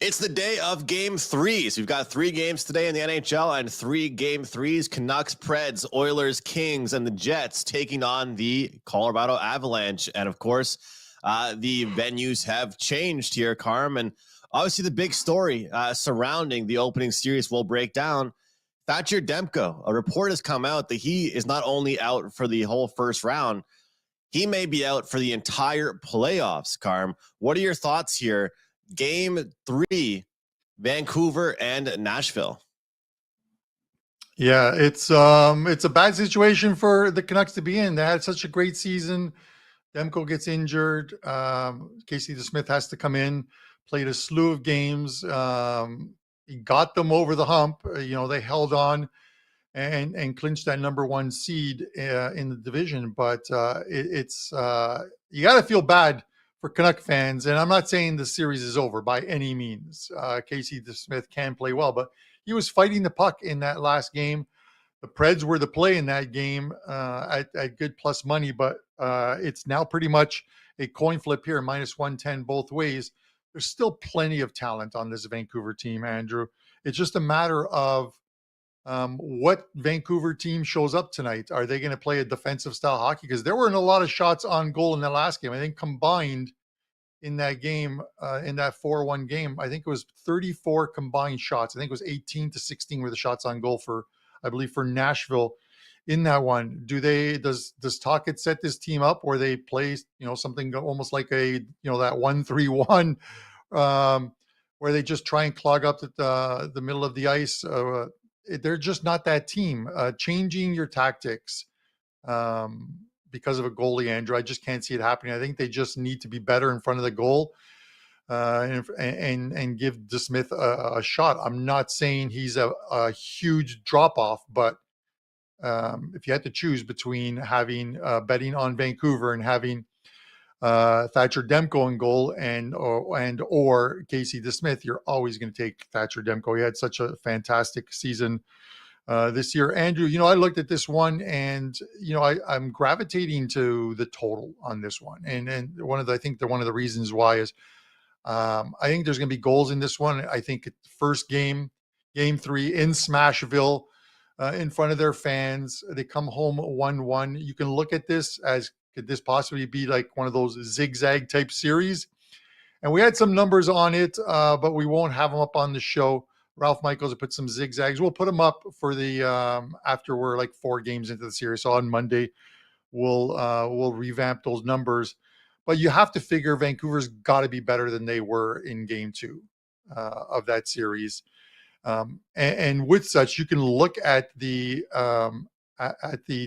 It's the day of game threes. We've got 3 games today in the NHL and 3 game threes. Canucks, Preds, Oilers, Kings, and the Jets taking on the Colorado Avalanche. And of course, the venues have changed here, Carm. And obviously the big story surrounding the opening series will break down. Thatcher Demko, a report has come out that he is not only out for the whole first round, he may be out for the entire playoffs, Carm. What are your thoughts here? Game 3, Vancouver and Nashville. Yeah, it's a bad situation for the Canucks to be in. They had such a great season. Demko gets injured. Casey DeSmith has to come in, played a slew of games. He got them over the hump. They held on and clinched that number 1 seed in the division. But it's you got to feel bad for Canuck fans. And I'm not saying the series is over by any means. Casey DeSmith can play well, but he was fighting the puck in that last game. The Preds were the play in that game at good plus money, but it's now pretty much a coin flip here, minus 110 both ways. There's still plenty of talent on this Vancouver team, Andrew. It's just a matter of what Vancouver team shows up tonight. Are they going to play a defensive style hockey? Because there weren't a lot of shots on goal in the last game. I think combined in that game, in that 4-1 game, I think it was 34 combined shots. I think it was 18-16 were the shots on goal for, I believe, for Nashville in that one. Does Tocchet set this team up where they play, something almost like that 1-3-1, where they just try and clog up the middle of the ice? They're just not that team. Changing your tactics because of a goalie, Andrew, I just can't see it happening. I think they just need to be better in front of the goal and give DeSmith a shot. I'm not saying he's a huge drop off, but if you had to choose between having betting on Vancouver and having Thatcher Demko in goal or Casey DeSmith, you're always going to take Thatcher Demko. He had such a fantastic season this year. Andrew, I looked at this one and, I'm gravitating to the total on this one. And one of the reasons why is I think there's going to be goals in this one. I think first game 3 in Smashville in front of their fans, they come home 1-1. You can look at this as, could this possibly be like one of those zigzag type series? And we had some numbers on it, but we won't have them up on the show. Ralph Michaels will put some zigzags. We'll put them up for the after we're like 4 games into the series. So on Monday, we'll revamp those numbers. But you have to figure Vancouver's got to be better than they were in game 2 of that series. And with such, you can look at the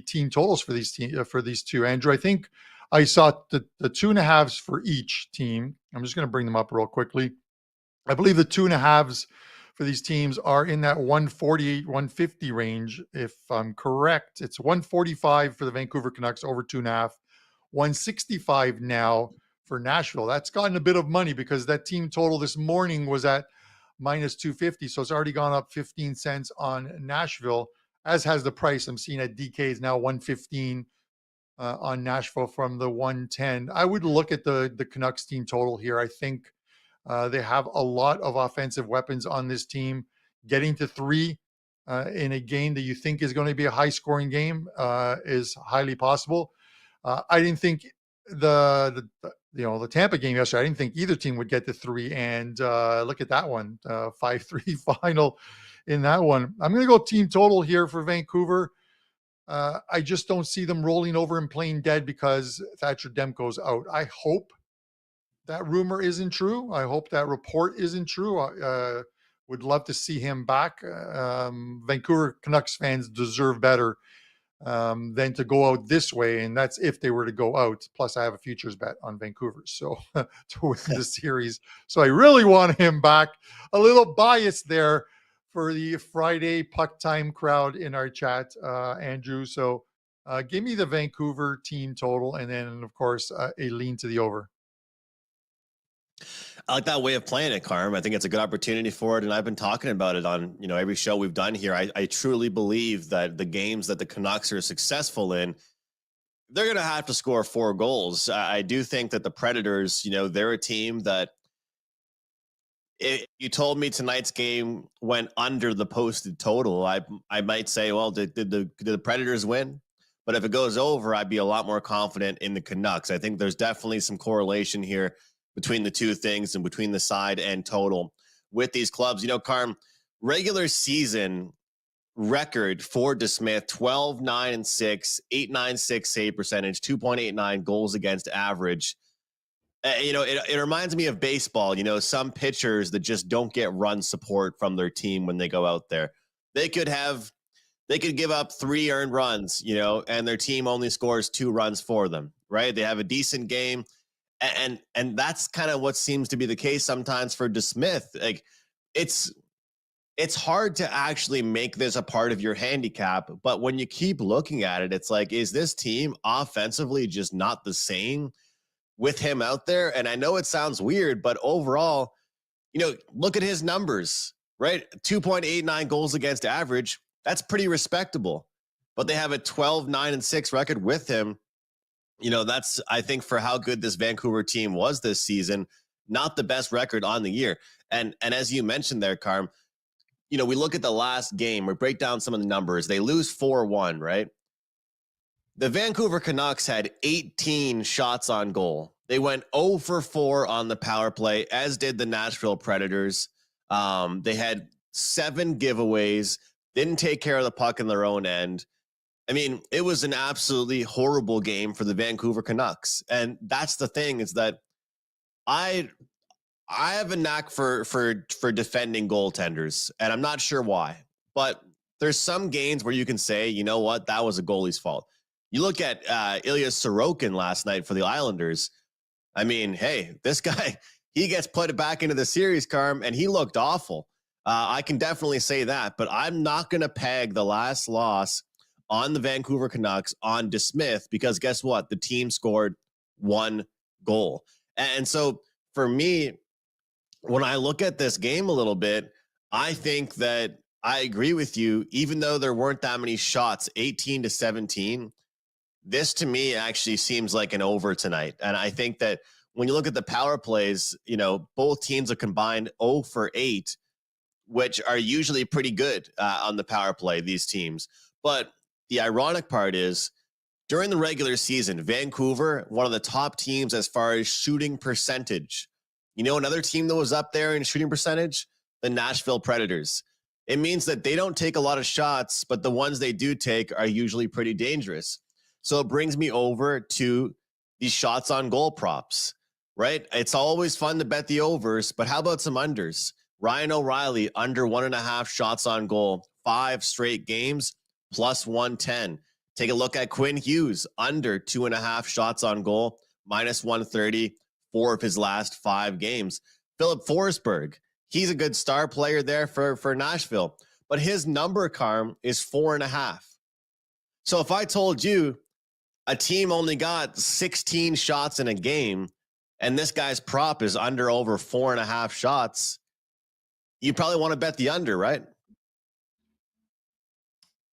team totals for these two. Andrew, I think I saw the 2.5s for each team. I'm just going to bring them up real quickly. I believe the 2.5s for these teams are in that 148, 150 range. If I'm correct, it's 145 for the Vancouver Canucks over 2.5, 165 now for Nashville. That's gotten a bit of money because that team total this morning was at minus 250. So it's already gone up 15 cents on Nashville, as has the price. I'm seeing at DK is now 115 on Nashville from the 110. I would look at the Canucks team total here. I think they have a lot of offensive weapons on this team. Getting to 3 in a game that you think is going to be a high-scoring game is highly possible. I didn't think the Tampa game yesterday, I didn't think either team would get to 3. And look at that one, 5-3 final in that one. I'm going to go team total here for Vancouver. I just don't see them rolling over and playing dead because Thatcher Demko's out. I hope that rumor isn't true. I hope that report isn't true. I would love to see him back. Vancouver Canucks fans deserve better than to go out this way, and that's if they were to go out. Plus, I have a futures bet on Vancouver, so to win the series. So I really want him back. A little bias there for the Friday puck time crowd in our chat, Andrew. So give me the Vancouver team total, and then, of course, a lean to the over. I like that way of playing it, Carm. I think it's a good opportunity for it, and I've been talking about it on every show we've done here. I truly believe that the games that the Canucks are successful in, they're going to have to score 4 goals. I do think that the Predators, they're a team that You told me tonight's game went under the posted total. I might say, well, did the Predators win? But if it goes over, I'd be a lot more confident in the Canucks. I think there's definitely some correlation here between the two things and between the side and total with these clubs. Carm, regular season record for DeSmith: 12-9-6, 896 save percentage, 2.89 goals against average. It reminds me of baseball. Some pitchers that just don't get run support from their team when they go out there. They could give up 3 earned runs, and their team only scores 2 runs for them, right? They have a decent game. And that's kind of what seems to be the case sometimes for DeSmith. Like, it's hard to actually make this a part of your handicap, but when you keep looking at it, it's like, is this team offensively just not the same with him out there? And I know it sounds weird, but overall, look at his numbers, right? 2.89 goals against average. That's pretty respectable. But they have a 12-9-6 record with him. That's, I think, for how good this Vancouver team was this season, not the best record on the year. And as you mentioned there, Carm, we look at the last game, we break down some of the numbers. They lose 4-1, right? The Vancouver Canucks had 18 shots on goal. They went 0 for 4 on the power play, as did the Nashville Predators. They had 7 giveaways, didn't take care of the puck in their own end. I mean, it was an absolutely horrible game for the Vancouver Canucks. And that's the thing, is that I have a knack for defending goaltenders, and I'm not sure why. But there's some games where you can say, you know what, that was a goalie's fault. You look at Ilya Sorokin last night for the Islanders. I mean, hey, this guy, he gets put back into the series, Carm, and he looked awful. I can definitely say that, but I'm not going to peg the last loss on the Vancouver Canucks on DeSmith, because guess what? The team scored 1 goal. And so for me, when I look at this game a little bit, I think that I agree with you. Even though there weren't that many shots, 18-17, this to me actually seems like an over tonight. And I think that when you look at the power plays, both teams are combined 0 for 8, which are usually pretty good on the power play, these teams. But the ironic part is, during the regular season, Vancouver, one of the top teams as far as shooting percentage. Another team that was up there in shooting percentage? The Nashville Predators. It means that they don't take a lot of shots, but the ones they do take are usually pretty dangerous. So it brings me over to these shots on goal props, right? It's always fun to bet the overs, but how about some unders? Ryan O'Reilly, under 1.5 shots on goal, 5 straight games, plus 110. Take a look at Quinn Hughes, under 2.5 shots on goal, minus 130, 4 of his last 5 games. Philip Forsberg, he's a good star player there for Nashville, but his number, Carm, is 4.5. So if I told you a team only got 16 shots in a game, and this guy's prop is under over 4.5 shots, you probably want to bet the under, right?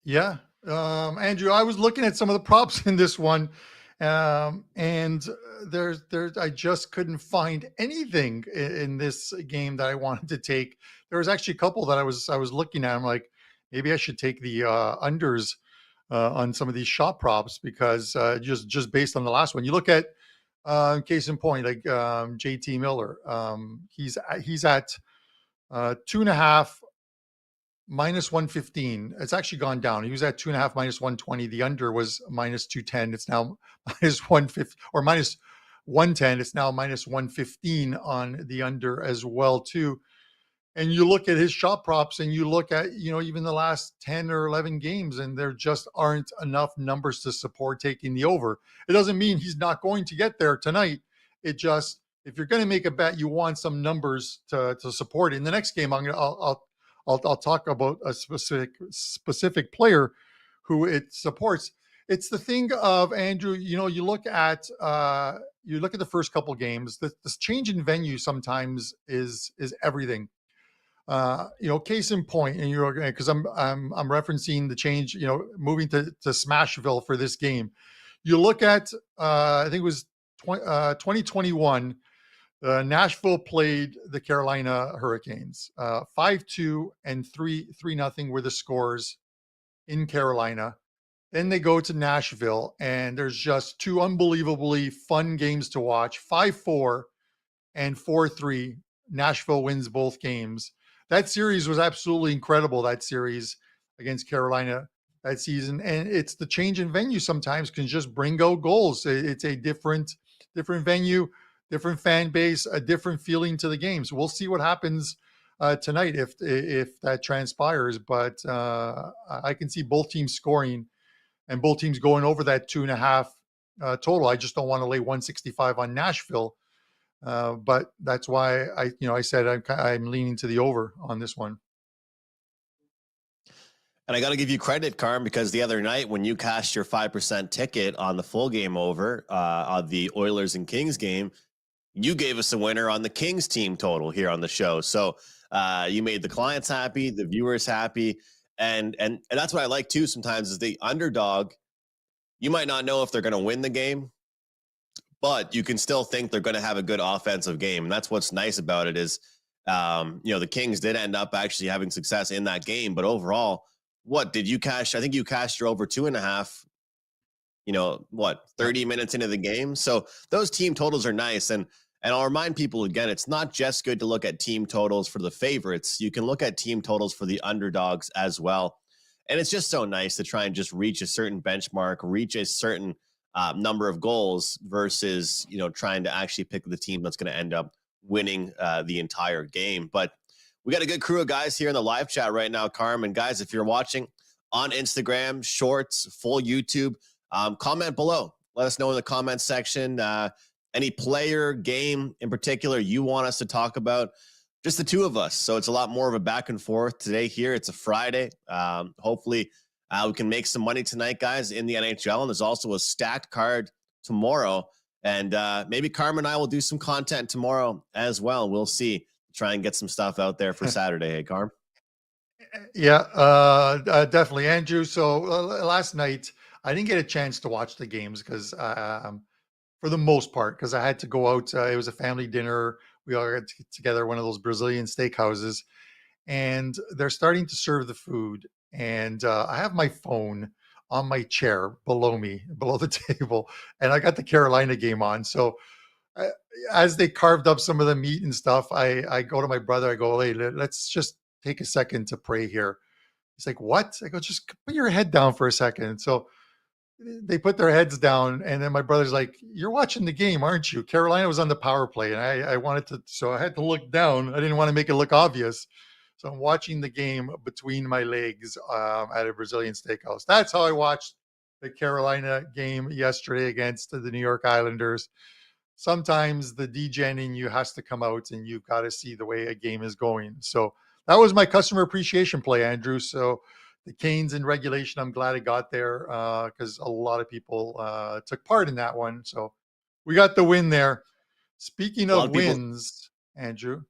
Yeah. Andrew, I was looking at some of the props in this one, and I just couldn't find anything in this game that I wanted to take. There was actually a couple that I was looking at. I'm like, maybe I should take the unders on some of these shot props, because just based on the last one, you look at case in point, like JT Miller, he's at 2.5 minus 115. It's actually gone down. He was at 2.5 minus 120. The under was minus 210. It's now minus 150 or minus 110. It's now minus 115 on the under as well too. And you look at his shot props, and you look at, even the last 10 or 11 games, and there just aren't enough numbers to support taking the over. It doesn't mean he's not going to get there tonight. It just, if you're going to make a bet, you want some numbers to support it. In the next game, I'll talk about a specific player who it supports. It's the thing of, Andrew, you look at the first couple games. This change in venue sometimes is everything. Case in point, and because I'm referencing the change, moving to Smashville for this game. You look at I think it was 2021. Nashville played the Carolina Hurricanes. 5-2 and 3-0 were the scores in Carolina. Then they go to Nashville, and there's just two unbelievably fun games to watch. 5-4 and 4-3. Nashville wins both games. That series was absolutely incredible, that series against Carolina that season. And it's the change in venue sometimes can just bring out goals. It's a different venue, different fan base, a different feeling to the games. We'll see what happens tonight if that transpires. But I can see both teams scoring and both teams going over that 2.5 total. I just don't want to lay 165 on Nashville. But that's why I said I'm leaning to the over on this one. And I got to give you credit, Carm, because the other night when you cashed your 5% ticket on the full game over on the Oilers and Kings game, you gave us a winner on the Kings team total here on the show. So you made the clients happy, the viewers happy. And that's what I like too sometimes is the underdog. You might not know if they're going to win the game, but you can still think they're going to have a good offensive game. And that's what's nice about it is, the Kings did end up actually having success in that game. But overall, what did you cash? I think you cashed your over 2.5, 30 minutes into the game. So those team totals are nice. And I'll remind people again, it's not just good to look at team totals for the favorites. You can look at team totals for the underdogs as well. And it's just so nice to try and just reach a certain benchmark, reach a certain number of goals versus, trying to actually pick the team that's going to end up winning the entire game. But we got a good crew of guys here in the live chat right now, Carm. And guys, if you're watching on Instagram, Shorts, full YouTube, comment below. Let us know in the comments section any player, game in particular you want us to talk about. Just the two of us. So it's a lot more of a back and forth today here. It's a Friday. Hopefully we can make some money tonight, guys, in the NHL. And there's also a stacked card tomorrow. And maybe Carm and I will do some content tomorrow as well. We'll see. Try and get some stuff out there for Saturday. Hey, Carm? Yeah, definitely, Andrew. So last night, I didn't get a chance to watch the games because for the most part, because I had to go out. It was a family dinner. We all got together at one of those Brazilian steakhouses, and they're starting to serve the food. And I have my phone on my chair below me, below the table, and I got the Carolina game on. So as they carved up some of the meat and stuff, I go to my brother. I go, hey, let's just take a second to pray here. He's like, what? I go, just put your head down for a second. So they put their heads down, and then my brother's like, you're watching the game, aren't you? Carolina was on the power play, and I wanted to, so I had to look down. I didn't want to make it look obvious. So I'm watching the game between my legs at a Brazilian steakhouse. That's how I watched the Carolina game yesterday against the New York Islanders. Sometimes the DGen in you has to come out, and you've got to see the way a game is going. So that was my customer appreciation play, Andrew. So the Canes in regulation, I'm glad it got there because a lot of people took part in that one. So we got the win there. Speaking of wins, Andrew,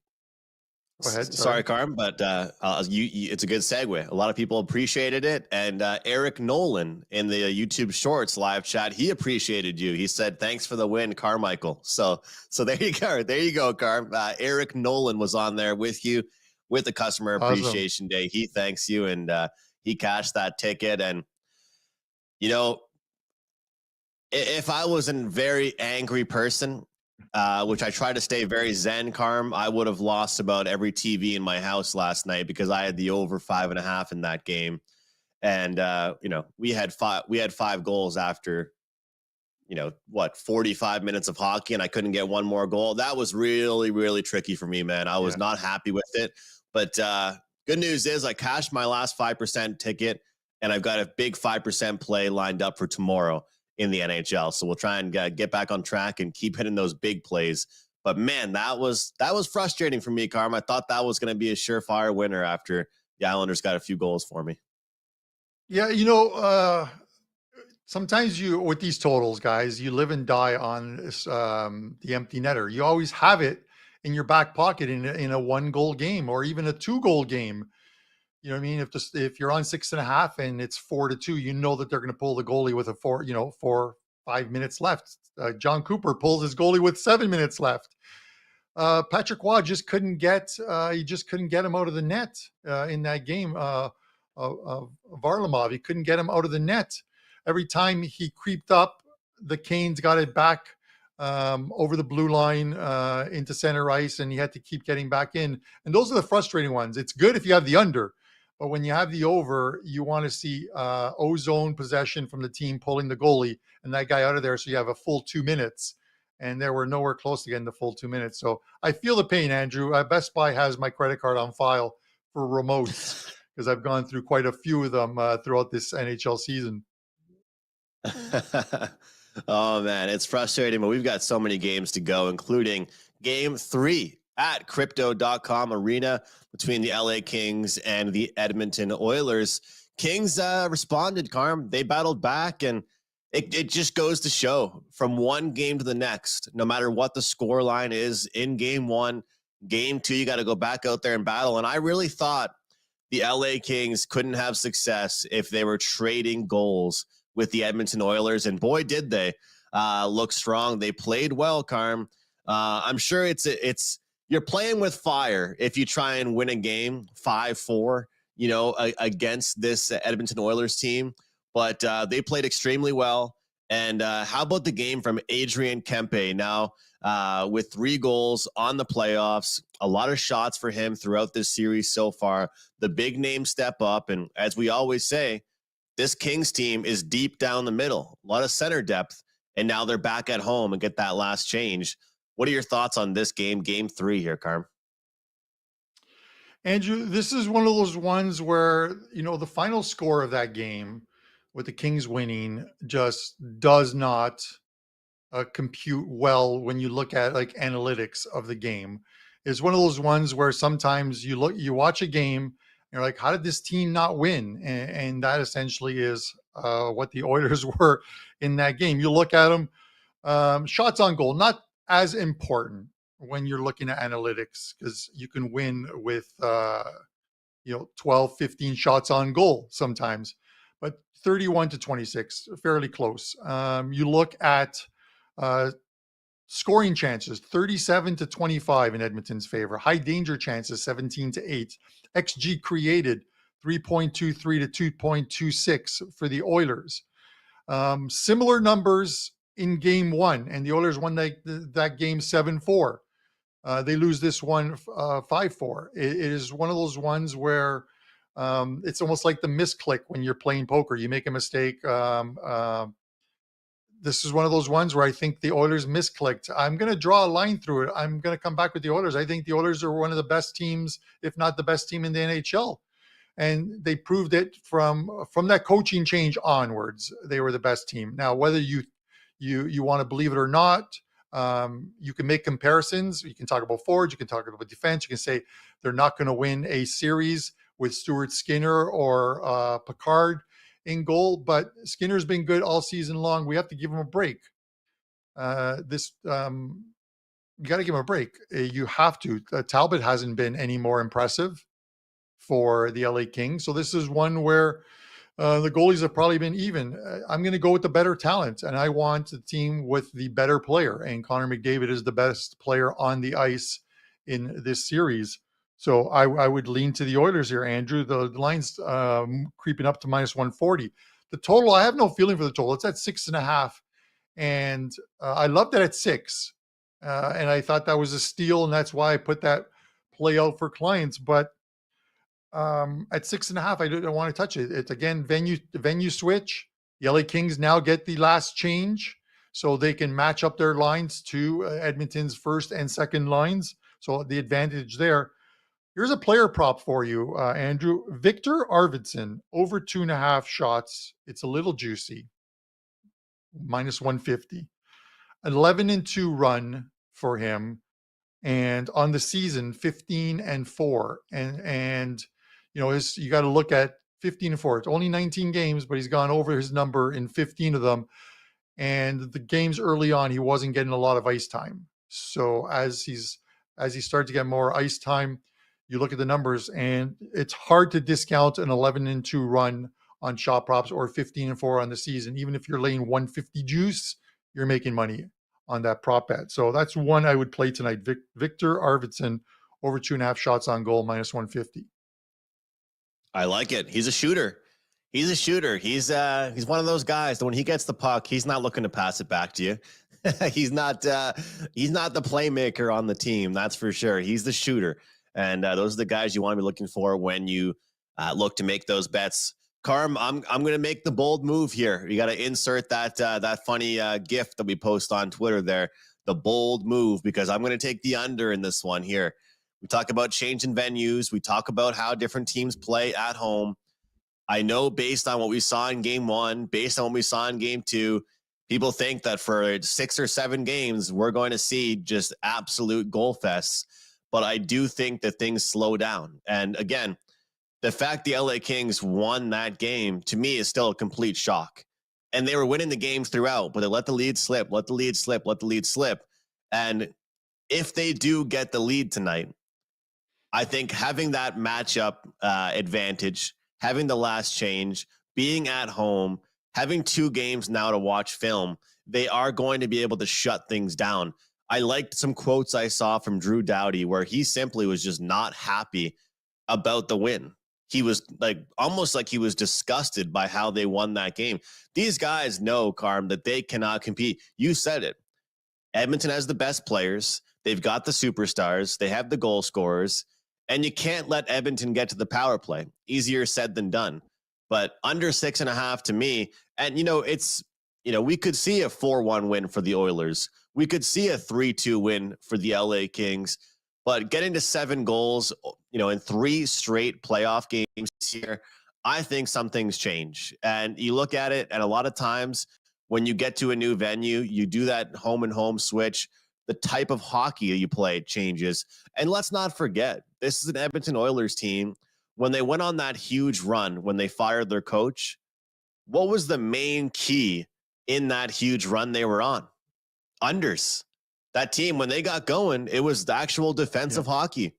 go ahead. Sorry, Carm, but it's a good segue. A lot of people appreciated it. And Eric Nolan in the YouTube Shorts live chat, he appreciated you. He said, thanks for the win, Carmichael. So there you go. There you go, Carm. Eric Nolan was on there with you with the Customer Appreciation Day. He thanks you, and he cashed that ticket. And, if I was a very angry person, which I try to stay very zen, Carm, I would have lost about every TV in my house last night because I had the over 5.5 in that game. And, we had five goals after, 45 minutes of hockey, and I couldn't get one more goal. That was really, really tricky for me, man. I was not happy with it. But good news is I cashed my last 5% ticket, and I've got a big 5% play lined up for tomorrow in the NHL. So we'll try and get back on track and keep hitting those big plays. But man, that was frustrating for me, Carm. I thought that was going to be a surefire winner after the Islanders got a few goals for me. Yeah, sometimes with these totals, guys, you live and die on this, the empty netter. You always have it in your back pocket in a 1-goal game or even a 2-goal game. You know what I mean? If you're on 6.5 and it's 4-2, you know that they're going to pull the goalie with 5 minutes left. John Cooper pulls his goalie with 7 minutes left. Patrick Waugh just couldn't get him out of the net in that game. Varlamov, he couldn't get him out of the net. Every time he creeped up, the Canes got it back over the blue line into center ice, and he had to keep getting back in. And those are the frustrating ones. It's good if you have the under, but when you have the over, you want to see ozone possession from the team pulling the goalie and that guy out of there, so you have a full 2 minutes. And they were nowhere close to getting the full 2 minutes. So I feel the pain, Andrew. Best Buy has my credit card on file for remotes because I've gone through quite a few of them throughout this NHL season. Oh, man, it's frustrating, but we've got so many games to go, including Game 3 at Crypto.com Arena between the LA Kings and the Edmonton Oilers. Kings responded, Carm. They battled back, and it just goes to show from one game to the next, no matter what the score line is in game one, game two, you got to go back out there and battle. And I really thought the LA Kings couldn't have success if they were trading goals with the Edmonton Oilers. And boy, did they look strong. They played well, Carm. I'm sure it's you're playing with fire if you try and win a game 5-4, against this Edmonton Oilers team. But they played extremely well. And how about the game from Adrian Kempe now with 3 goals on the playoffs, a lot of shots for him throughout this series so far, the big name step up. And as we always say, this Kings team is deep down the middle, a lot of center depth, and now they're back at home and get that last change. What are your thoughts on this game, game 3 here, Carm? Andrew, this is one of those ones where, the final score of that game with the Kings winning just does not compute well when you look at like analytics of the game. It's one of those ones where sometimes you watch a game, and you're like, how did this team not win? And that essentially is what the Oilers were in that game. You look at them, shots on goal, not as important when you're looking at analytics, because you can win with 12, 15 shots on goal sometimes, but 31-26, fairly close. You look at scoring chances, 37-25 in Edmonton's favor. High danger chances, 17-8. XG created, 3.23 to 2.26 for the Oilers. Similar numbers in game 1, and the Oilers won that game 7-4. They lose this one 5-4. It is one of those ones where it's almost like the misclick when you're playing poker. You make a mistake. This is one of those ones where I think the Oilers misclicked. I'm going to draw a line through it. I'm going to come back with the Oilers. I think the Oilers are one of the best teams, if not the best team in the NHL. And they proved it from that coaching change onwards. They were the best team. Now, whether you want to believe it or not, you can make comparisons. You can talk about forwards. You can talk about defense. You can say they're not going to win a series with Stuart Skinner or Picard in goal, but Skinner's been good all season long. We have to give him a break. You got to give him a break. You have to. Talbot hasn't been any more impressive for the LA Kings. So this is one where the goalies have probably been even. I'm going to go with the better talent, and I want the team with the better player. And Connor McDavid is the best player on the ice in this series. So I would lean to the Oilers here, Andrew. The line's creeping up to -140. The total, I have no feeling for the total. It's at 6.5. And I love that at 6. And I thought that was a steal, and that's why I put that play out for clients. But at 6.5, I don't want to touch it. It's again venue switch. The LA Kings now get the last change, so they can match up their lines to Edmonton's first and second lines. So the advantage there. Here's a player prop for you, Andrew. Victor Arvidsson over 2.5 shots. It's a little juicy. -150. 11-2 run for him, and on the season 15-4. And you got to look at 15-4. It's only 19 games, but he's gone over his number in 15 of them. And the games early on, he wasn't getting a lot of ice time. So as he started to get more ice time, you look at the numbers, and it's hard to discount an 11-2 run on shot props or 15-4 on the season. Even if you're laying 150 juice, you're making money. on that prop bet. So that's one I would play tonight. Victor Arvidsson over 2.5 shots on goal, -150. I like it. He's a shooter. He's a shooter. He's one of those guys that when he gets the puck, he's not looking to pass it back to you. he's not the playmaker on the team. That's for sure. He's the shooter. And those are the guys you want to be looking for when you look to make those bets. Carm, I'm going to make the bold move here. You got to insert that funny GIF that we post on Twitter there, the bold move, because I'm going to take the under in this one here. We talk about changing venues. We talk about how different teams play at home. I know based on what we saw in game 1, based on what we saw in game 2, people think that for 6 or 7 games, we're going to see just absolute goal fests. But I do think that things slow down. And again, the fact the LA Kings won that game, to me, is still a complete shock. And they were winning the games throughout, but they let the lead slip, let the lead slip, let the lead slip. And if they do get the lead tonight, I think having that matchup advantage, having the last change, being at home, having 2 games now to watch film, they are going to be able to shut things down. I liked some quotes I saw from Drew Doughty where he simply was just not happy about the win. He was almost like he was disgusted by how they won that game. These guys know, Carm, that they cannot compete. You said it. Edmonton has the best players. They've got the superstars. They have the goal scorers. And you can't let Edmonton get to the power play. Easier said than done. But under 6.5 to me, and we could see a 4-1 win for the Oilers. We could see a 3-2 win for the LA Kings. But getting to 7 goals, in 3 straight playoff games here, I think some things change. And you look at it, and a lot of times when you get to a new venue, you do that home and home switch. The type of hockey you play changes. And let's not forget, this is an Edmonton Oilers team. When they went on that huge run, when they fired their coach, what was the main key in that huge run they were on? Unders. That team, when they got going, it was the actual defensive hockey.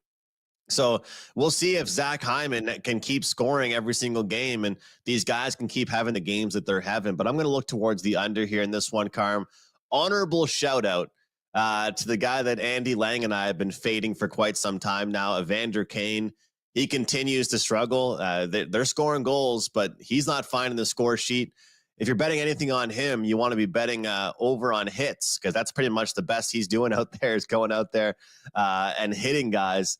So we'll see if Zach Hyman can keep scoring every single game and these guys can keep having the games that they're having. But I'm going to look towards the under here in this one, Carm. Honorable shout out to the guy that Andy Lang and I have been fading for quite some time now, Evander Kane. He continues to struggle. They're scoring goals, but he's not finding the score sheet. If you're betting anything on him, you want to be betting over on hits, because that's pretty much the best he's doing out there, is going out there and hitting guys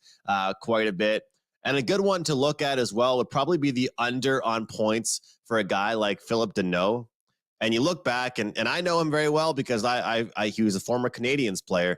quite a bit. And a good one to look at as well would probably be the under on points for a guy like Philip Deneau. And you look back, and I know him very well because he was a former Canadiens player.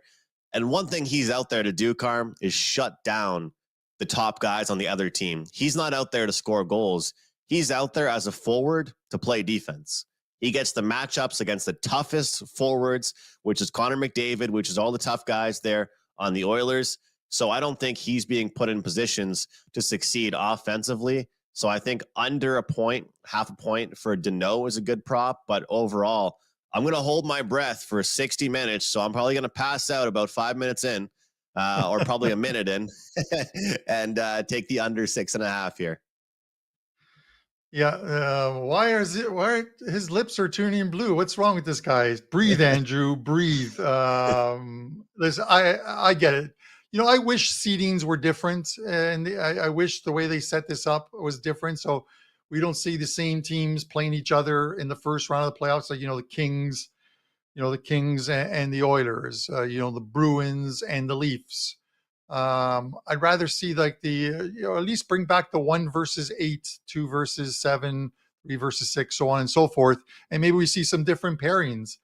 And one thing he's out there to do, Carm, is shut down the top guys on the other team. He's not out there to score goals. He's out there as a forward to play defense. He gets the matchups against the toughest forwards, which is Connor McDavid, which is all the tough guys there on the Oilers. So I don't think he's being put in positions to succeed offensively. So I think under a point, half a point for Deneau is a good prop. But overall, I'm going to hold my breath for 60 minutes. So I'm probably going to pass out about 5 minutes in or probably a minute in and take the under 6.5 here. Yeah. Why his lips are turning blue? What's wrong with this guy? Breathe, Andrew, breathe. Listen, I get it. I wish seedings were different, and I wish the way they set this up was different. So we don't see the same teams playing each other in the first round of the playoffs. Like, the Kings, and the Oilers, the Bruins and the Leafs. I'd rather see like at least bring back the 1 versus 8, 2 versus 7, 3 versus 6, so on and so forth. And maybe we see some different pairings.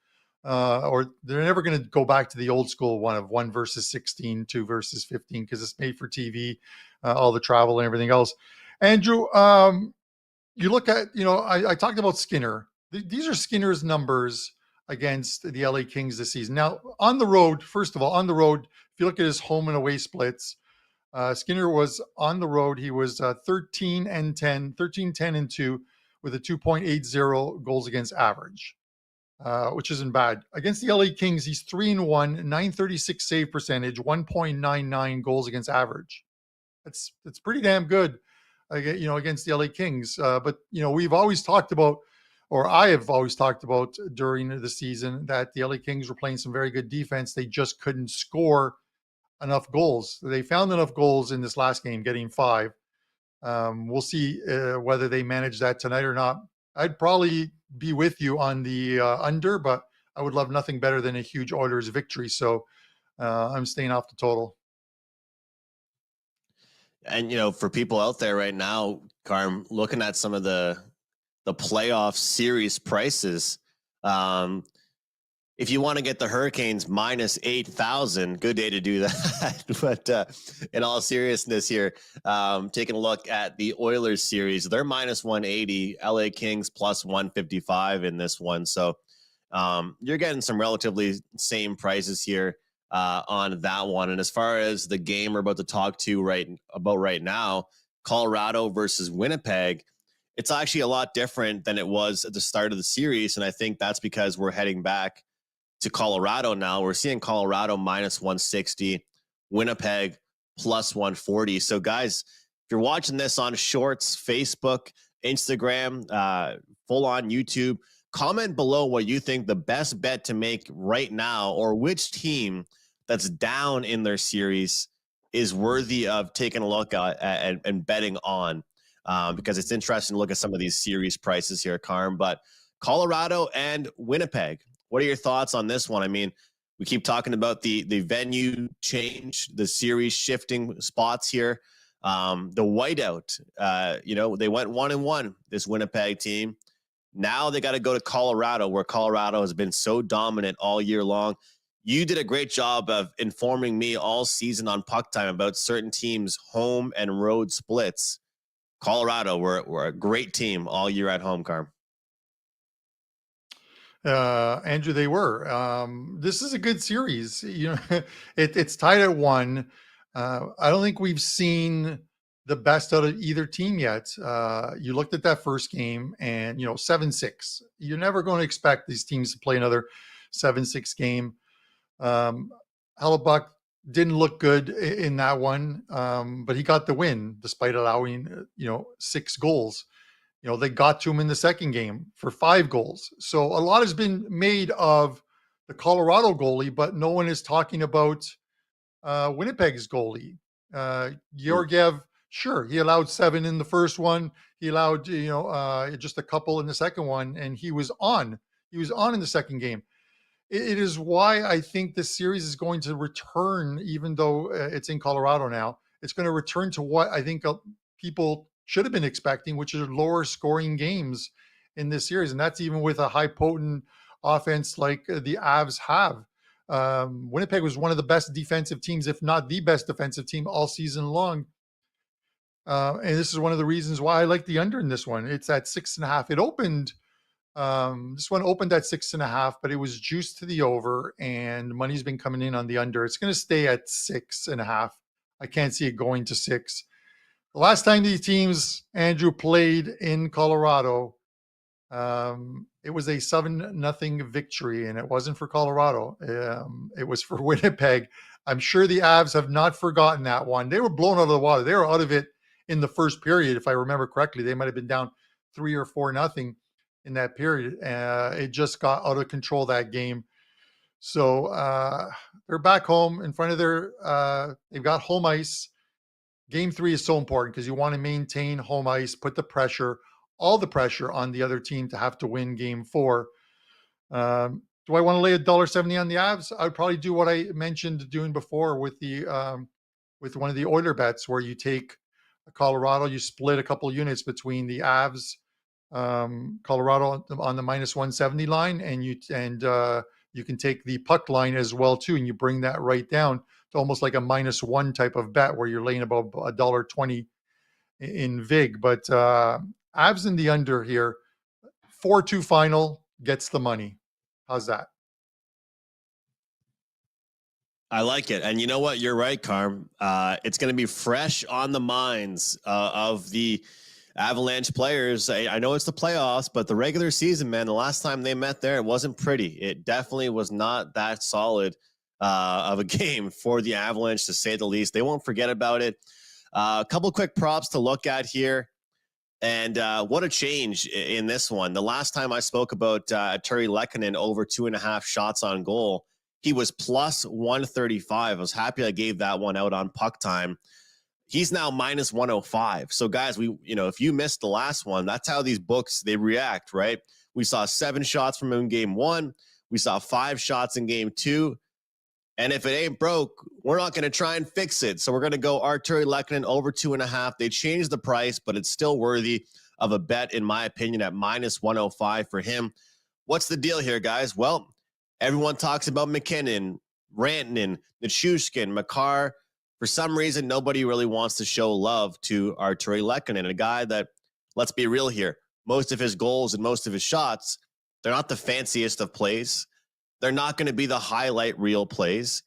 Or they're never going to go back to the old school one of 1 versus 16, 2 versus 15, because it's made for TV, all the travel and everything else. Andrew, you look at, I talked about Skinner. These are Skinner's numbers against the LA Kings this season. Now, on the road, first of all, if you look at his home and away splits, Skinner was on the road. He was 13-10, 13-10-2 with a 2.80 goals against average. Which isn't bad. Against the LA Kings, he's 3-1, 936 save percentage, 1.99 goals against average. That's pretty damn good, against the LA Kings. But we've always talked about, or I have always talked about during the season, that the LA Kings were playing some very good defense. They just couldn't score enough goals. They found enough goals in this last game, getting 5. We'll see whether they manage that tonight or not. I'd probably be with you on the under, but I would love nothing better than a huge Oilers victory. So I'm staying off the total. And, you know, for people out there right now, Carm, looking at some of the playoff series prices, if you want to get the Hurricanes minus 8,000, good day to do that. But in all seriousness here, taking a look at the Oilers series, they're minus 180, LA Kings plus 155 in this one. So you're getting some relatively same prices here on that one. And as far as the game we're about to talk to right now, Colorado versus Winnipeg, it's actually a lot different than it was at the start of the series. And I think that's because we're heading back to Colorado now. We're seeing Colorado minus 160, Winnipeg plus 140. So guys, if you're watching this on Shorts, Facebook, Instagram, full on YouTube, comment below what you think the best bet to make right now, or which team that's down in their series is worthy of taking a look at and betting on, because it's interesting to look at some of these series prices here, Carm. But Colorado and Winnipeg, what are your thoughts on this one? I mean, we keep talking about the venue change, the series shifting spots here. The whiteout, they went 1-1, this Winnipeg team. Now they got to go to Colorado, where Colorado has been so dominant all year long. You did a great job of informing me all season on PuckTime about certain teams' home and road splits. Colorado were a great team all year at home, Carm. Andrew, they were. This is a good series. You know, it's tied at 1. I don't think we've seen the best out of either team yet. You looked at that first game, and 7-6. You're never going to expect these teams to play another 7-6 game. Hellebuck didn't look good in that one, but he got the win despite allowing 6 goals. They got to him in the second game for 5 goals. So a lot has been made of the Colorado goalie, but no one is talking about Winnipeg's goalie. Georgiev, sure, he allowed 7 in the first one. He allowed just a couple in the second one, and he was on. He was on in the second game. It is why I think this series is going to return, even though it's in Colorado now. It's going to return to what I think people should have been expecting, which is lower scoring games in this series. And that's even with a high potent offense like the Avs have. Winnipeg was one of the best defensive teams, if not the best defensive team all season long. And this is one of the reasons why I like the under in this one. It's at 6.5. It opened, this one opened at 6.5, but it was juiced to the over, and money's been coming in on the under. It's going to stay at 6.5. I can't see it going to 6. The last time these teams, Andrew, played in Colorado, it was a 7-0 victory, and it wasn't for Colorado. It was for Winnipeg. I'm sure the Avs have not forgotten that one. They were blown out of the water. They were out of it in the first period, if I remember correctly. They might have been down 3 or 4-0 in that period. It just got out of control that game. So they're back home in front of they've got home ice. Game 3 is so important because you want to maintain home ice, put the pressure, all the pressure on the other team to have to win game 4. Do I want to lay $1.70 on the Avs? I'd probably do what I mentioned doing before with with one of the Oiler bets, where you take Colorado, you split a couple units between the Avs, Colorado on the minus 170 line, and you can take the puck line as well too, and you bring that right down to almost like a -1 type of bet, where you're laying about $1.20 in vig. But Avs in the under here, 4-2 final gets the money. How's that? I like it. And you know what? You're right, Carm. It's going to be fresh on the minds of the Avalanche players. I know it's the playoffs, but the regular season, man, the last time they met there, it wasn't pretty. It definitely was not that solid of a game for the Avalanche, to say the least. They won't forget about it. A couple quick props to look at here. And what a change in this one. The last time I spoke about Terry Lehkonen over 2.5 shots on goal, he was plus 135. I was happy I gave that one out on PuckTime. He's now minus 105. So guys, if you missed the last one, that's how these books, they react, right? We saw 7 shots from him in game 1. We saw 5 shots in game 2. And if it ain't broke, we're not going to try and fix it. So we're going to go Artturi Lehkonen over 2.5. They changed the price, but it's still worthy of a bet, in my opinion, at minus 105 for him. What's the deal here, guys? Well, everyone talks about McKinnon, Rantanen, Nichushkin, Makar. For some reason, nobody really wants to show love to Artturi Lehkonen, a guy that, let's be real here, most of his goals and most of his shots, they're not the fanciest of plays. They're not going to be the highlight reel plays.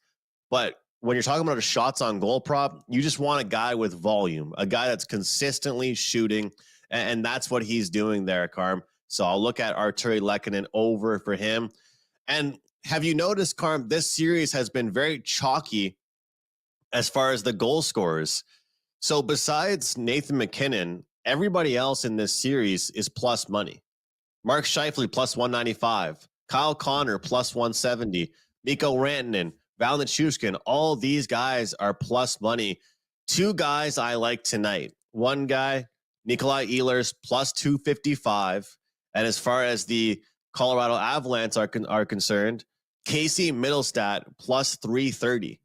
But when you're talking about a shots on goal prop, you just want a guy with volume, a guy that's consistently shooting. And that's what he's doing there, Carm. So I'll look at Artturi Lehkonen over for him. And have you noticed, Carm, this series has been very chalky as far as the goal scorers. So besides Nathan McKinnon, everybody else in this series is plus money. Mark Scheifele plus 195. Kyle Connor plus 170, Mikko Rantanen, Val Nichushkin, all these guys are plus money. 2 guys I like tonight. One guy, Nikolai Ehlers, plus 255. And as far as the Colorado Avalanche are concerned, Casey Middlestat plus 330.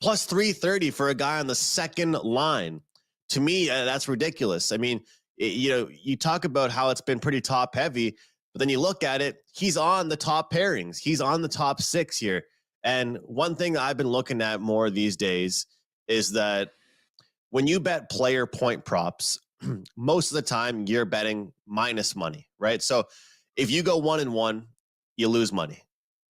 Plus 330 for a guy on the second line. To me, that's ridiculous. I mean, you talk about how it's been pretty top heavy, but then you look at it, he's on the top pairings. He's on the top 6 here. And one thing I've been looking at more these days is that when you bet player point props, most of the time you're betting minus money, right? So if you go 1-1, you lose money.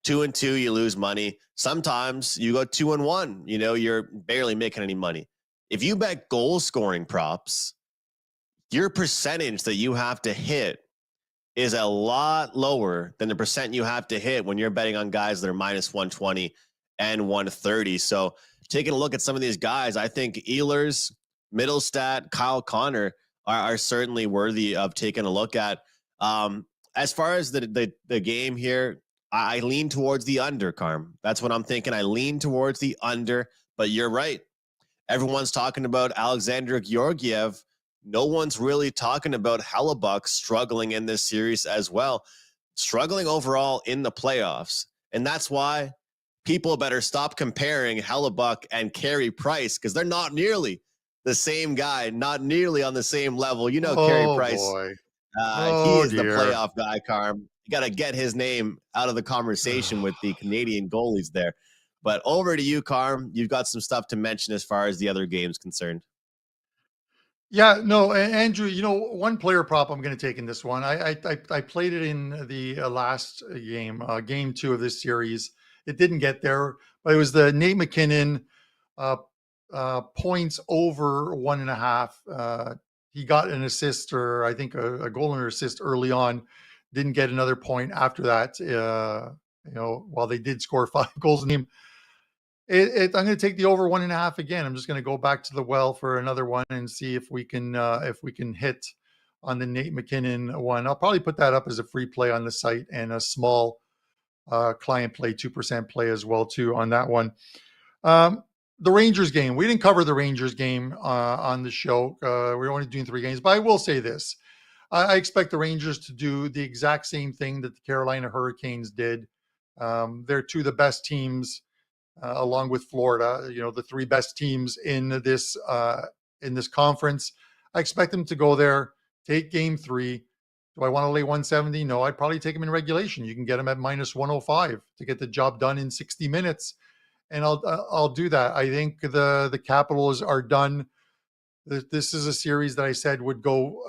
2-2, you lose money. Sometimes you go 2-1, you're barely making any money. If you bet goal scoring props, your percentage that you have to hit is a lot lower than the percent you have to hit when you're betting on guys that are minus 120 and 130. So taking a look at some of these guys, I think Ehlers, Middlestat, Kyle Connor are certainly worthy of taking a look at. As far as the game here, I lean towards the under, Carm. That's what I'm thinking. I lean towards the under, but you're right. Everyone's talking about Alexander Georgiev. No one's really talking about Hellebuyck struggling in this series as well, struggling overall in the playoffs. And that's why people better stop comparing Hellebuyck and Carey Price, because they're not nearly the same guy, not nearly on the same level. Carey Price, boy. he is the playoff guy, Carm. You got to get his name out of the conversation with the Canadian goalies there. But over to you, Carm. You've got some stuff to mention as far as the other games concerned. Yeah, no, Andrew, one player prop I'm going to take in this one. I played it in the last game, game 2 of this series. It didn't get there, but it was the Nate McKinnon points over 1.5. He got an assist, or I think a goal and assist early on. Didn't get another point after that. While they did score 5 goals in the game. I'm going to take the over 1.5 again. I'm just going to go back to the well for another one and see if we can hit on the Nate McKinnon one. I'll probably put that up as a free play on the site and a small client play, 2% play as well too on that one. The Rangers game. We didn't cover the Rangers game on the show. We're only doing 3 games, but I will say this. I expect the Rangers to do the exact same thing that the Carolina Hurricanes did. They're 2 of the best teams. Along with Florida, the 3 best teams in this conference. I expect them to go there, take game 3. Do I want to lay 170? No, I'd probably take them in regulation. You can get them at minus 105 to get the job done in 60 minutes. And I'll do that. I think the Capitals are done. This is a series that I said would go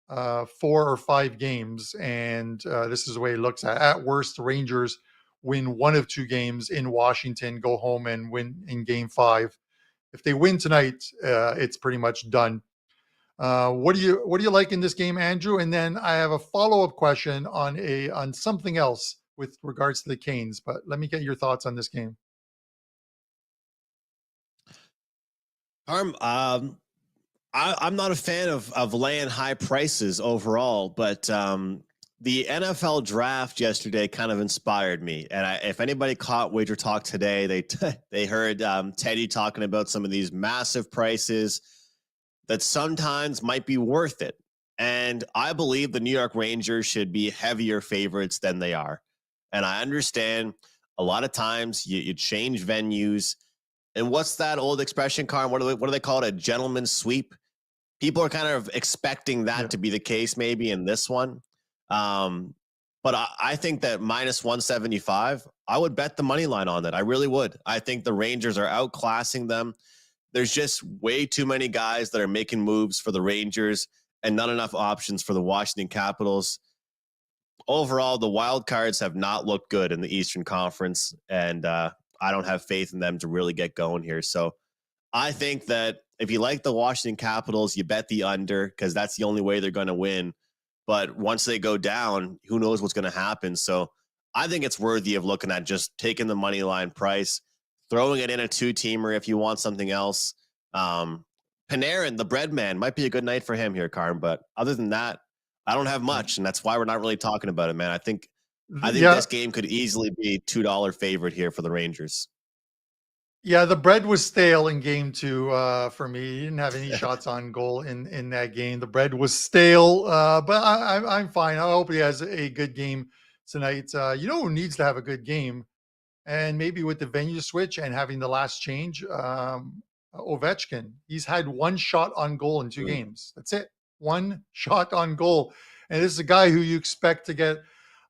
4 or 5 games. And this is the way it looks at worst, the Rangers win 1 of 2 games in Washington, go home and win in game 5. If they win tonight, it's pretty much done. What do you like in this game, Andrew? And then I have a follow-up question on something else with regards to the Canes, but let me get your thoughts on this game. I'm not a fan of laying high prices overall, but the NFL draft yesterday kind of inspired me. And if anybody caught WagerTalk today, they heard Teddy talking about some of these massive prices that sometimes might be worth it. And I believe the New York Rangers should be heavier favorites than they are. And I understand a lot of times you change venues. And what's that old expression, Carm? What do they call it? A gentleman's sweep? People are kind of expecting that to be the case maybe in this one. But I think that minus 175, I would bet the money line on that. I really would. I think the Rangers are outclassing them. There's just way too many guys that are making moves for the Rangers and not enough options for the Washington Capitals. Overall, the Wild Cards have not looked good in the Eastern Conference, and I don't have faith in them to really get going here. So I think that if you like the Washington Capitals, you bet the under because that's the only way they're going to win. But once they go down, who knows what's going to happen. So I think it's worthy of looking at just taking the money line price, throwing it in a two-teamer if you want something else. Panarin, the bread man, might be a good night for him here, Carm. But other than that, I don't have much, and that's why we're not really talking about it, man. I think this game could easily be $2 favorite here for the Rangers. Yeah, the bread was stale in game 2 for me. He didn't have any shots on goal in that game. The bread was stale, but I'm fine. I hope he has a good game tonight. You know who needs to have a good game? And maybe with the venue switch and having the last change, Ovechkin. He's had one shot on goal in 2 games. That's it. One shot on goal. And this is a guy who you expect to get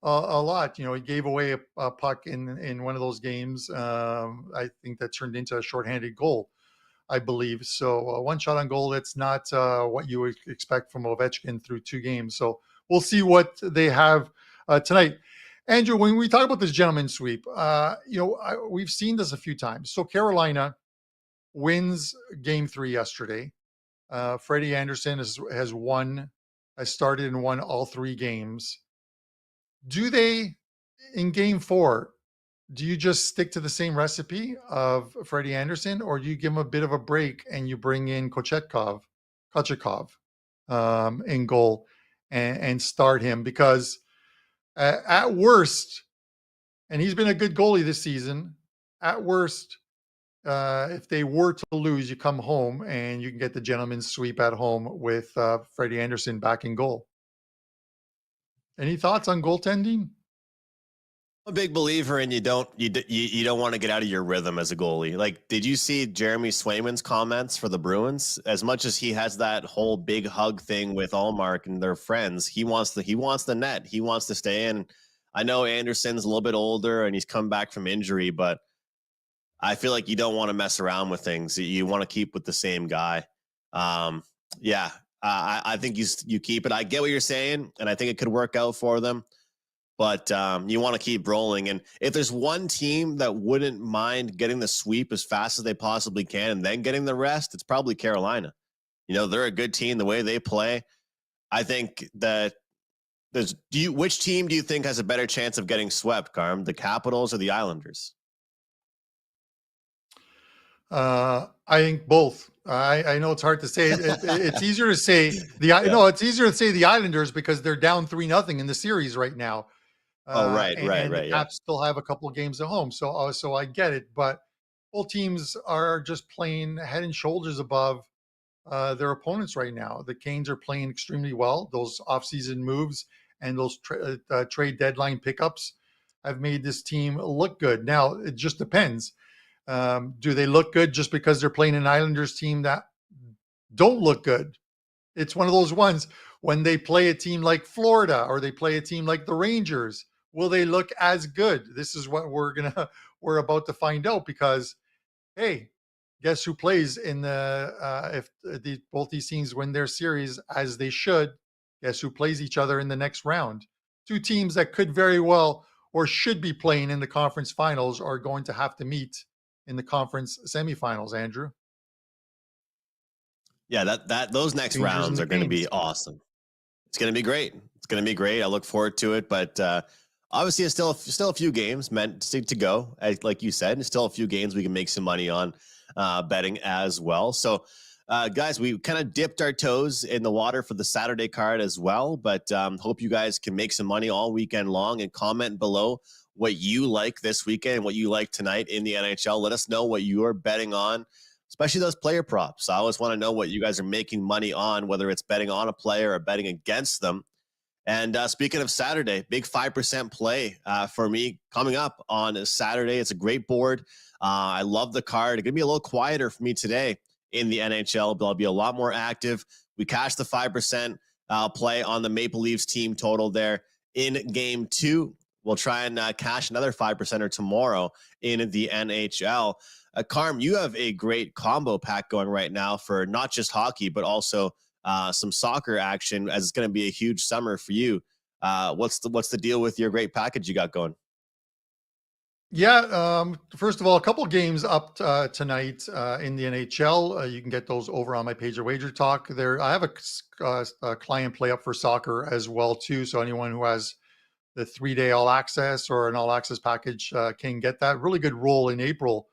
a lot. You know, he gave away a puck in one of those games. I think that turned into a shorthanded goal, I believe. So one shot on goal, that's not what you would expect from Ovechkin through 2 games. So we'll see what they have tonight. Andrew, when we talk about this gentleman's sweep, we've seen this a few times. So Carolina wins game 3 yesterday. Freddie Anderson has started and won all 3 games. Do they, in game 4, do you just stick to the same recipe of Freddie Anderson, or do you give him a bit of a break and you bring in Kochetkov in goal and start him? Because at worst, and he's been a good goalie this season, at worst, if they were to lose, you come home and you can get the gentleman's sweep at home with Freddie Anderson back in goal. Any thoughts on goaltending? I'm a big believer in you don't want to get out of your rhythm as a goalie. Like, did you see Jeremy Swayman's comments for the Bruins? As much as he has that whole big hug thing with Allmark and their friends, he wants the net. He wants to stay in. I know Anderson's a little bit older and he's come back from injury, but I feel like you don't want to mess around with things. You want to keep with the same guy. I think you keep it. I get what you're saying, and I think it could work out for them. But you want to keep rolling. And if there's one team that wouldn't mind getting the sweep as fast as they possibly can and then getting the rest, it's probably Carolina. You know, they're a good team the way they play. I think that which team do you think has a better chance of getting swept, Carm? The Capitals or the Islanders? I think both. I know it's hard to say. It's easier to say it's easier to say the Islanders because they're down 3-0 in the series right now. Right. The Caps still have a couple of games at home, so I get it. But both teams are just playing head and shoulders above their opponents right now. The Canes are playing extremely well. Those offseason moves and those trade deadline pickups have made this team look good. Now it just depends. Do they look good just because they're playing an Islanders team that don't look good? It's one of those ones when they play a team like Florida or they play a team like the Rangers. Will they look as good? This is what we're about to find out because, hey, guess who plays in if both these teams win their series as they should? Guess who plays each other in the next round? 2 teams that could very well or should be playing in the conference finals are going to have to meet in the conference semifinals, Andrew. Yeah, those next rounds are going to be awesome. It's going to be great. I look forward to it, but obviously it's still a few games meant to go. Like you said, it's still a few games we can make some money on betting as well. So Guys, we kind of dipped our toes in the water for the Saturday card as well, but hope you guys can make some money all weekend long, and comment below what you like this weekend and what you like tonight in the NHL. Let us know what you are betting on, especially those player props. I always want to know what you guys are making money on, whether it's betting on a player or betting against them. And speaking of Saturday, big 5% play for me coming up on Saturday. It's a great board. I love the card. It's going to be a little quieter for me today in the NHL, but I'll be a lot more active. We cashed the 5% play on the Maple Leafs team total there in game 2. We'll try and cash another 5%er tomorrow in the NHL. Carm, you have a great combo pack going right now for not just hockey, but also some soccer action, as it's going to be a huge summer for you. What's the deal with your great package you got going? Yeah, first of all, a couple games up tonight in the NHL. You can get those over on my page of WagerTalk. There, I have a client play up for soccer as well too. So anyone who has the 3-day all access or an all access package can get that. Really good roll in April.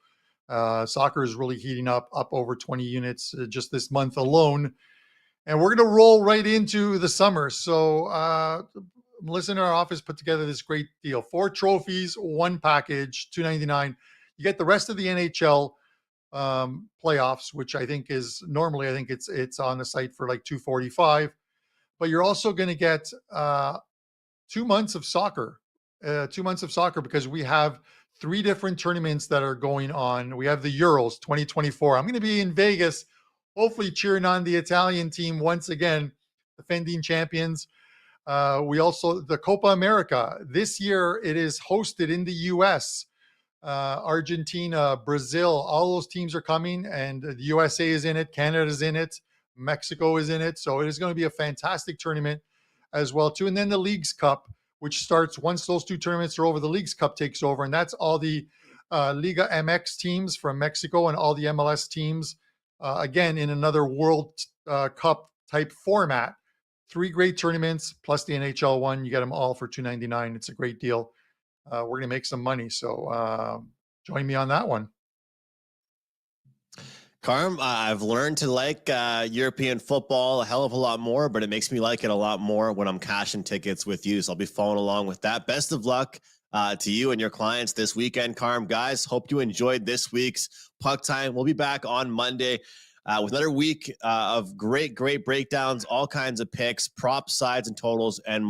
Soccer is really heating up over 20 units just this month alone. And we're going to roll right into the summer. So Melissa in our office put together this great deal. 4 trophies, 1 package, $2.99. You get the rest of the NHL playoffs, which I think is normally, I think it's on the site for like $2.45. But you're also going to get 2 months of soccer. 2 months of soccer, because we have 3 different tournaments that are going on. We have the Euros 2024. I'm going to be in Vegas, hopefully cheering on the Italian team once again, defending champions. We also, the Copa America, this year it is hosted in the US. Argentina, Brazil, all those teams are coming, and the USA is in it, Canada is in it, Mexico is in it. So it is going to be a fantastic tournament as well too. And then the Leagues Cup, which starts once those 2 tournaments are over. The Leagues Cup takes over, and that's all the Liga MX teams from Mexico and all the MLS teams, again in another World Cup type format. 3 great tournaments plus the NHL one. You get them all for $2.99. It's a great deal. We're going to make some money, so join me on that one. Carm, I've learned to like European football a hell of a lot more, but it makes me like it a lot more when I'm cashing tickets with you. So I'll be following along with that. Best of luck to you and your clients this weekend, Carm. Guys, hope you enjoyed this week's Puck Time. We'll be back on Monday with another week of great breakdowns, all kinds of picks, props, sides, and totals, and